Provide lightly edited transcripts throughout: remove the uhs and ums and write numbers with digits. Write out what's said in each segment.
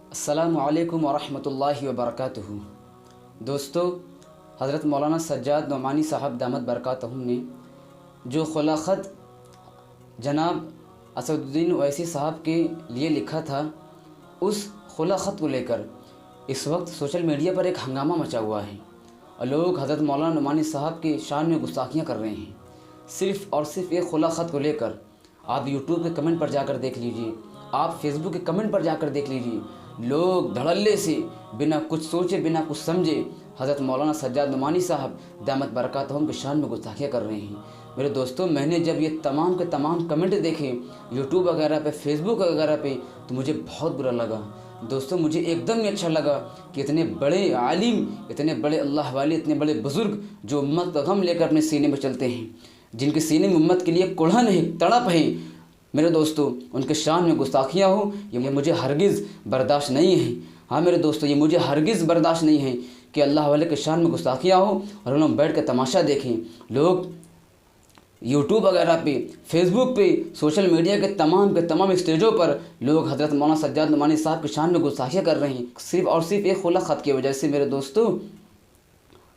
अस्सलामु अलैकुम वरहमतुल्लाहि वबरकातुहू। दोस्तों, हज़रत मौलाना सज्जाद नोमानी साहब दामत बरकातहुम ने जो खुला ख़त जनाब असदुद्दीन ओवैसी साहब के लिए लिखा था, उस खुला ख़त को लेकर इस वक्त सोशल मीडिया पर एक हंगामा मचा हुआ है और लोग हज़रत मौलाना नोमानी साहब के शान में गुस्ताखियाँ कर रहे हैं। सिर्फ़ और सिर्फ एक खुला ख़त को लेकर आप यूट्यूब के कमेंट पर जाकर देख लीजिए, आप फेसबुक के कमेंट पर जाकर देख लीजिए, लोग धड़ल्ले से बिना कुछ सोचे बिना कुछ समझे हज़रत मौलाना सज्जाद नोमानी साहब दामत बरकातहुम के शान में गुस्ताखियाँ कर रहे हैं। मेरे दोस्तों, मैंने जब ये तमाम के तमाम कमेंट देखे यूट्यूब वगैरह पे, फेसबुक वगैरह पे, तो मुझे बहुत बुरा लगा। दोस्तों, मुझे एकदम नहीं अच्छा लगा कि इतने बड़े आलिम, इतने बड़े अल्लाह वाले, इतने बड़े बुज़ुर्ग जो उम्मत का गम लेकर अपने सीने में चलते हैं, जिनके सीने में उम्मत के लिए कुढ़न है, तड़प है, मेरे दोस्तों, उनके शान में गुस्ताखियाँ हो, ये मुझे हरगिज़ बर्दाश्त नहीं है। हाँ मेरे दोस्तों, ये मुझे हरगिज़ बर्दाश्त नहीं है कि अल्लाह वाले के शान में गुस्ताखियाँ हो और उन्होंने बैठ कर तमाशा देखें। लोग यूट्यूब वगैरह पे, फेसबुक पे, सोशल मीडिया के तमाम स्टेजों पर लोग हज़रत मौलाना सज्जाद नोमानी साहब के शान में गुस्ताखियाँ कर रहे हैं, सिर्फ़ और सिर्फ एक खुला ख़त की वजह से। मेरे दोस्तों,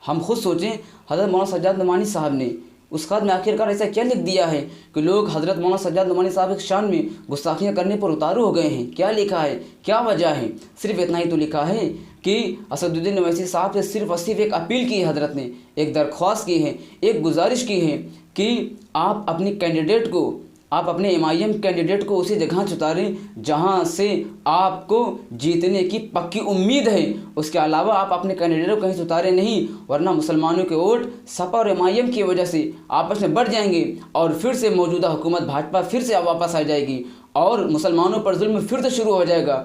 हम खुद सोचें, हज़रत मौलाना सज्जाद नोमानी साहब ने उस ख़त में आखिरकार ऐसा क्या लिख दिया है कि लोग हज़रत मौलाना सज्जाद नोमानी साहब के शान में गुस्ताखियाँ करने पर उतारू हो गए हैं? क्या लिखा है, क्या वजह है? सिर्फ़ इतना ही तो लिखा है कि असदुद्दीन ओवैसी साहब से सिर्फ़ और सिर्फ एक अपील की है हज़रत ने, एक दरख्वास्त की है, एक गुजारिश की है कि आप अपनी कैंडिडेट को, आप अपने एमआईएम कैंडिडेट को उसी जगह उतारें जहां से आपको जीतने की पक्की उम्मीद है। उसके अलावा आप अपने कैंडिडेट को कहीं से उतारें नहीं, वरना मुसलमानों के वोट सपा और एमआईएम की वजह से आपस में बढ़ जाएंगे और फिर से मौजूदा हुकूमत भाजपा फिर से वापस आ जाएगी और मुसलमानों पर जुल्म फिर से शुरू हो जाएगा।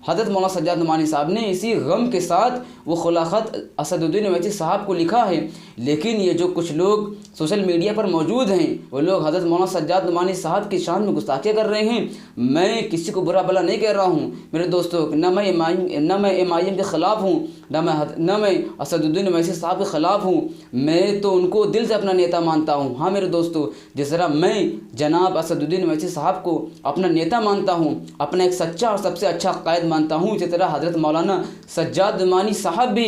हज़रत मौलाना सज्जाद नोमानी साहब ने इसी गम के साथ वो खुला ख़त असदुद्दीन ओवैसी साहब को लिखा है। लेकिन ये जो कुछ लोग सोशल मीडिया पर मौजूद हैं, वो लोग हज़रत मौलाना सज्जाद नोमानी साहब की शान में गुस्ताखियाँ कर रहे हैं। मैं किसी को बुरा भला नहीं कह रहा हूँ मेरे दोस्तों, न मैं एमआईएम के ख़िलाफ़ हूँ, न मैं असदुद्दीन ओवैसी साहब के ख़िलाफ़ हूँ। मैं तो उनको दिल से अपना नेता मानता हूँ। हाँ मेरे दोस्तों, जिस तरह मैं जनाब असदुद्दीन ओवैसी साहब को अपना नेता मानता हूँ, अपना एक सच्चा और सबसे अच्छा कायद मानता हूँ, इसी तरह हज़रत मौलाना सज्जाद नोमानी साहब भी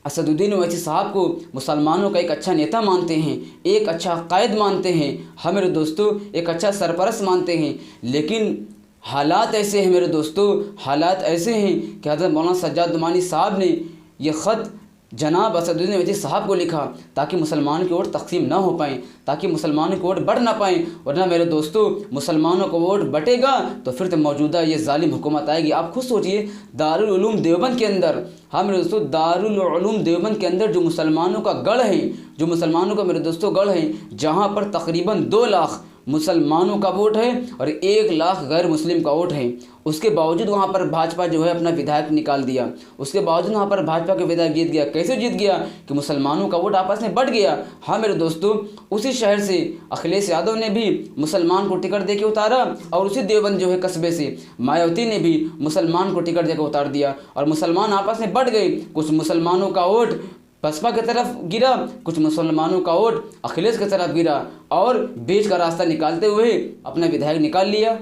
असदुद्दीन ओवैसी साहब को मुसलमानों का एक अच्छा नेता मानते हैं, एक अच्छा कायद मानते हैं। हाँ मेरे दोस्तों, एक अच्छा सरपरस्त मानते हैं। लेकिन हालात ऐसे हैं मेरे दोस्तों, हालात ऐसे हैं कि हज़रत मौलाना सज्जाद नोमानी साहब ने यह ख़त जनाब असदुद्दीन ओवैसी साहब को लिखा ताकि मुसलमान के वोट तकसीम ना हो पाएँ, ताकि मुसलमानों के वोट बढ़ ना पाएँ। वरना मेरे दोस्तों, मुसलमानों को वोट बटेगा तो फिर तो मौजूदा ये जालिम हुकूमत आएगी। आप खुद सोचिए, दारुल उलूम देवबंद के अंदर, हाँ मेरे दोस्तों, दारुल उलूम देवबंद के अंदर जो मुसलमानों का गढ़ है, जो मुसलमानों का मेरे दोस्तों गढ़ है, जहाँ पर तकरीबन 2 लाख मुसलमानों का वोट है और 1 लाख गैर मुस्लिम का वोट है, उसके बावजूद वहाँ पर भाजपा जो है अपना विधायक निकाल दिया। उसके बावजूद वहाँ पर भाजपा के विधायक जीत गया। कैसे जीत गया? कि मुसलमानों का वोट आपस में बढ़ गया। हाँ मेरे दोस्तों, उसी शहर से अखिलेश यादव ने भी मुसलमान को टिकट दे के उतारा और उसी देवबंद जो है कस्बे से मायावती ने भी मुसलमान को टिकट दे के उतार दिया और मुसलमान आपस में बढ़ गए। कुछ मुसलमानों का वोट बसपा की तरफ गिरा, कुछ मुसलमानों का वोट अखिलेश की तरफ गिरा और बीच का रास्ता निकालते हुए अपना विधायक निकाल लिया।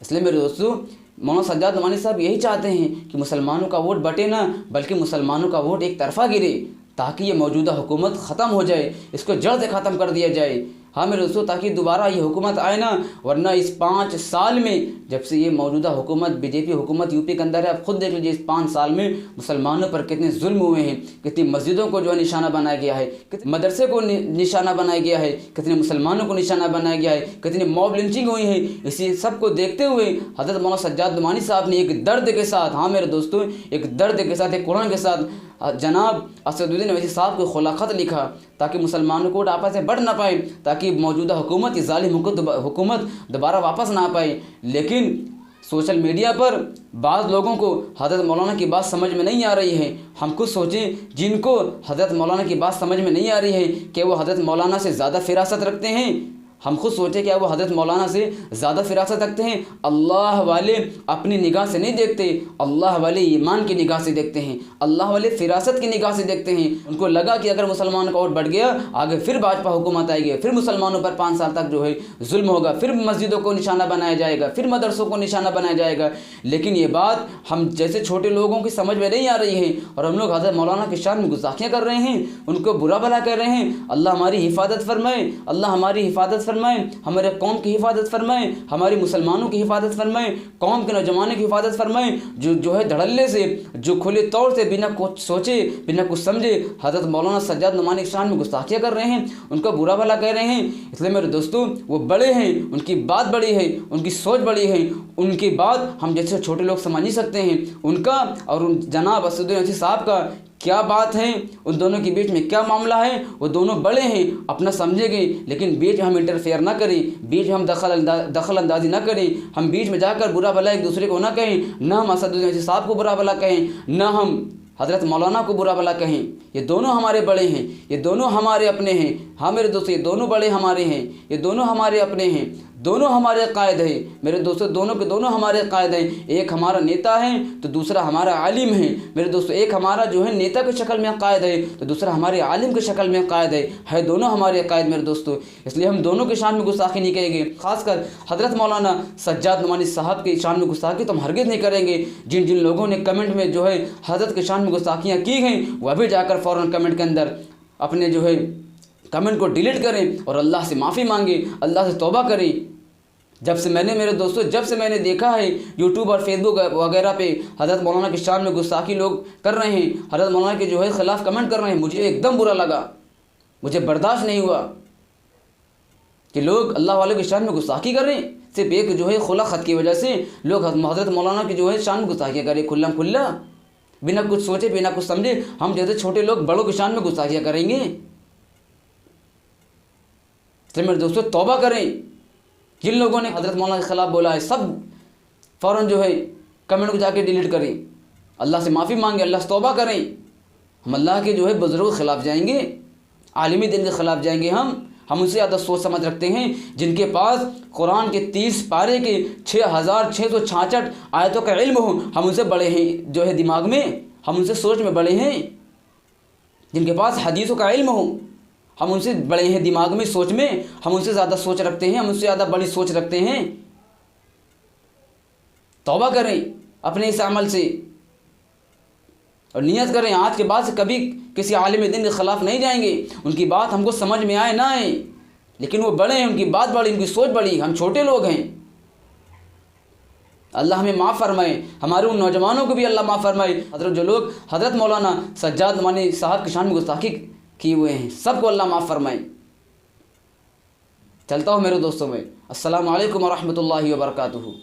इसलिए मेरे दोस्तों, मौलाना सज्जाद नोमानी साहब यही चाहते हैं कि मुसलमानों का वोट बटे ना, बल्कि मुसलमानों का वोट एक तरफा गिरे, ताकि ये मौजूदा हुकूमत ख़त्म हो जाए, इसको जड़ से ख़त्म कर दिया जाए। हाँ मेरे दोस्तों, ताकि दोबारा ये हुकूमत आए ना, वरना इस 5 साल में, जब से ये मौजूदा हुकूमत बीजेपी हुकूमत यूपी के अंदर है, आप खुद देख लीजिए, इस 5 साल में मुसलमानों पर कितने जुल्म हुए हैं, कितनी मस्जिदों को जो है निशाना बनाया गया है, कितने मदरसे को निशाना बनाया गया है, कितने मुसलमानों को निशाना बनाया गया है, कितनी मॉब लिंचिंग हुई है। इसी सब को देखते हुए हज़रत मौलाना सज्जाद नोमानी साहब ने एक दर्द के साथ, हाँ मेरे दोस्तों, एक दर्द के साथ, एक कुरान के साथ जनाब असदुद्दीन ओवैसी साहब को खुला ख़त लिखा ताकि मुसलमानों को आपस में बढ़ ना पाए, ताकि मौजूदा हुकूमत, इस जालिम हुकूमत दोबारा वापस ना आ पाए। लेकिन सोशल मीडिया पर बाज़ लोगों को हज़रत मौलाना की बात समझ में नहीं आ रही है। हम खुद सोचें, जिनको हज़रत मौलाना की बात समझ में नहीं आ रही है कि वो हज़रत मौलाना से ज़्यादा फिरासत रखते हैं, हम खुद सोचें क्या वो हज़रत मौलाना से ज़्यादा फिरासत रखते हैं? अल्लाह वाले अपनी निगाह से नहीं देखते, अल्लाह वाले ईमान की निगाह से देखते हैं, अल्लाह वाले फिरासत की निगाह से देखते हैं। उनको लगा कि अगर मुसलमान का वोट बढ़ गया, आगे फिर भाजपा हुकूमत आएगी, फिर मुसलमानों पर 5 साल तक जो है जुल्म होगा, फिर मस्जिदों को निशाना बनाया जाएगा, फिर मदरसों को निशाना बनाया जाएगा। लेकिन ये बात हम जैसे छोटे लोगों की समझ में नहीं आ रही है और हम लोग हज़रत मौलाना की शान में गुस्ताखियाँ कर रहे हैं, उनको बुरा भला कर रहे हैं। अल्लाह हमारी हिफाजत फरमाए, अल्लाह हमारी हिफाजत फरमाए, हमारे कौम की हिफाजत फरमाए, हमारी मुसलमानों की हिफाजत फरमाए, कौम के नौजवानों की हिफाजत फरमाए, जो है धड़ल्ले से, जो खुले तौर से बिना कुछ सोचे, बिना कुछ समझे हज़रत मौलाना सज्जाद नुमानी की शान में गुस्ताखियाँ कर रहे हैं, उनको बुरा भला कह रहे हैं। इसलिए मेरे दोस्तों, वो बड़े हैं, उनकी बात बड़ी है, उनकी सोच बड़ी है, उनकी बात हम जैसे छोटे लोग समझ नहीं सकते हैं। उनका और उन जनाब असदुद्दीन ओवैसी साहब का क्या बात है, उन दोनों के बीच में क्या मामला है, वो दोनों बड़े हैं, अपना समझेंगे, लेकिन बीच में हम इंटरफेयर ना करें, बीच में हम दखल अंदाजी ना करें, हम बीच में जाकर बुरा भला एक दूसरे को ना कहें, ना हम असदुद्दीन ओवैसी साहब को बुरा भला कहें, ना हम हज़रत मौलाना को बुरा भला कहें। ये दोनों हमारे बड़े हैं, ये दोनों हमारे अपने हैं। हाँ मेरे दोस्तों, ये दोनों बड़े हमारे हैं, ये दोनों हमारे अपने हैं, दोनों हमारे कायद हैं। मेरे दोस्तों, दोनों के दोनों हमारे कायद हैं। एक हमारा नेता है तो दूसरा हमारा आलिम है। मेरे दोस्तों, एक हमारा जो है नेता की शक्ल में कायद है तो दूसरा हमारे आलिम की शक्ल में कायद है दोनों हमारे कायद मेरे दोस्तों। इसलिए हम दोनों की शान में गुस्ताखी नहीं करेंगे, खासकर हज़रत मौलाना सज्जाद नुमानी साहब की शान में गुस्ताखी तो हम हरगिज़ नहीं करेंगे। जिन जिन लोगों ने कमेंट में जो है हज़रत की शान में गुस्ताखियाँ की गई, वह भी जाकर फ़ौरन कमेंट के अंदर अपने जो है कमेंट को डिलीट करें और अल्लाह से माफ़ी मांगे, अल्लाह से तौबा करें। जब से मैंने मेरे दोस्तों जब से मैंने देखा है यूट्यूब और फेसबुक वगैरह पे हज़रत मौलाना की शान में गुस्ताखी लोग कर रहे हैं, हज़रत मौलाना के जो है ख़िलाफ़ कमेंट कर रहे हैं, मुझे एकदम बुरा लगा। मुझे बर्दाश्त नहीं हुआ कि लोग अल्लाह वाले की शान में गुस्ताखी कर रहे हैं। सिर्फ एक जो है खुला ख़त की वजह से लोग हज़रत मौलाना की जो है शान में गुस्ताखियाँ करें, खुल्ला बिना कुछ सोचे, बिना कुछ समझे। हम जैसे छोटे लोग बड़ों की शान में गुस्ताखियाँ करेंगे? तो मेरे दोस्तों, तौबा करें। जिन लोगों ने हज़रत मौलाना के ख़िलाफ़ बोला है, सब फ़ौरन जो है कमेंट को जाके डिलीट करें, अल्लाह से माफ़ी मांगे, अल्लाह से तौबा करें। हम अल्लाह के जो है बुज़ुर्गों के ख़िलाफ़ जाएंगे, आलिमी दिन के ख़िलाफ़ जाएंगे। हम उनसे ज़्यादा सोच समझ रखते हैं, जिनके पास कुरान के 30 पारे के 6666 आयतों का इल्म हो, हम उनसे बड़े हैं जो है दिमाग में, हम उनसे सोच में बड़े हैं। जिनके पास हदीसों का इल्म हो, हम उनसे बड़े हैं दिमाग में, सोच में, हम उनसे ज़्यादा सोच रखते हैं, हम उनसे ज़्यादा बड़ी सोच रखते हैं। तौबा करें अपने इस अमल से और नियत करें आज के बाद से कभी किसी आलिम दिन के ख़िलाफ़ नहीं जाएंगे। उनकी बात हमको समझ में आए ना आए, लेकिन वो बड़े हैं, उनकी बात बड़ी, उनकी सोच बड़ी, हम छोटे लोग हैं। अल्लाह हमें माफ़ फरमाए, हमारे उन नौजवानों को भी अल्लाह माफ़ फरमाए। हज़रत जो लोग हज़रत मौलाना सज्जाद नुमानी साहब की शान में गुस्ताखी किए हुए हैं, सबको अल्लाह माफ़ फरमाए। चलता हूँ मेरे दोस्तों में। अस्सलामु अलैकुम व रहमतुल्लाहि व बरकातुहू।